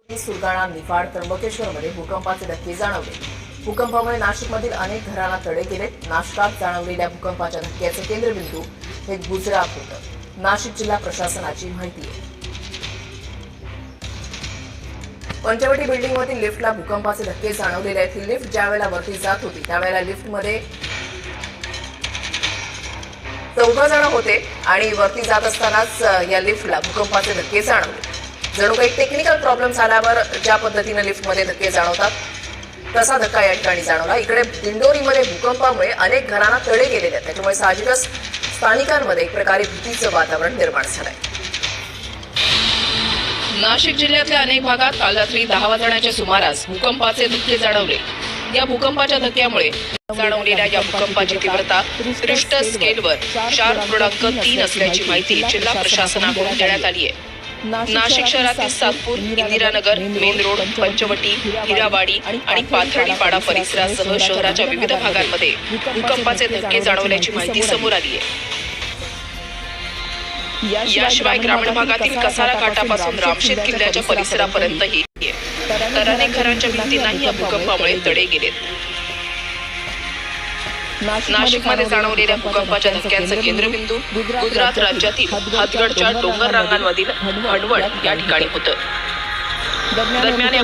सुरगाणा, निफाड, त्र्यंबकेश्वरमध्ये भूकंपाचे धक्के जाणवले। भूकंपामुळे नाशिकमधील अनेक घरांना तडे गेले। नाशिकात जाणवलेल्या भूकंपाच्या धक्क्याचे केंद्रबिंदू हे गुजरात होतं, नाशिक जिल्हा प्रशासनाची माहिती आहे। पंचवटी बिल्डिंगमधील लिफ्टला भूकंपाचे धक्के जाणवलेले आहेत। ही लिफ्ट ज्यावेळेला वरती जात होती त्यावेळेला लिफ्टमध्ये 14 जण होते आणि वरती जात असतानाच या लिफ्टला भूकंपाचे धक्के जाणवले। जणू काही टेक्निकल प्रॉब्लेम झाल्यावर ज्या पद्धतीने लिफ्टमध्ये धक्के जाणवतात तसा धक्का या ठिकाणी जाणवला। इकडे दिंडोरीमध्ये भूकंपामुळे अनेक घरांना तडे गेलेले आहेत, त्यामुळे साहजिकच स्थानिकांमध्ये एक प्रकारे भीतीचं वातावरण निर्माण झालंय। नाशिक जिल्ह्यातल्या अनेक भागात काल रात्री 10 वाजण्याच्या सुमारास भूकंपाचे धक्के जाणवले। या भूकंपाच्या धक्क्यामुळे जाणवलेल्या या भूकंपाची तीव्रता रिश्टर स्केलवर 4.3 असल्याची माहिती जिल्हा प्रशासनाकडून देण्यात आली आहे। नाशिक शहरातील सातपूर, इंदिरानगर, मेन रोड, पंचवटी, हिरावाडी आणि पाथर्डीपाडा परिसरासह शहराच्या विविध भागांमध्ये भूकंपाचे धक्के जाणवल्याची माहिती समोर आली आहे। याशिवाय ग्रामीण भागातील कसारा घाटापासून रामशेत किल्ल्याच्या परिसरापर्यंतही तर अनेक घरांच्या भिंतींनाही या भूकंपामुळे तडे गेलेत। नाशिकमध्ये जाणवलेल्या भूकंपाच्या धक्क्यांचं केंद्रबिंदू गुजरात राज्यातील हातगडच्या डोंगर रांगांमधील हडवड या ठिकाणी होतं। दरम्यान या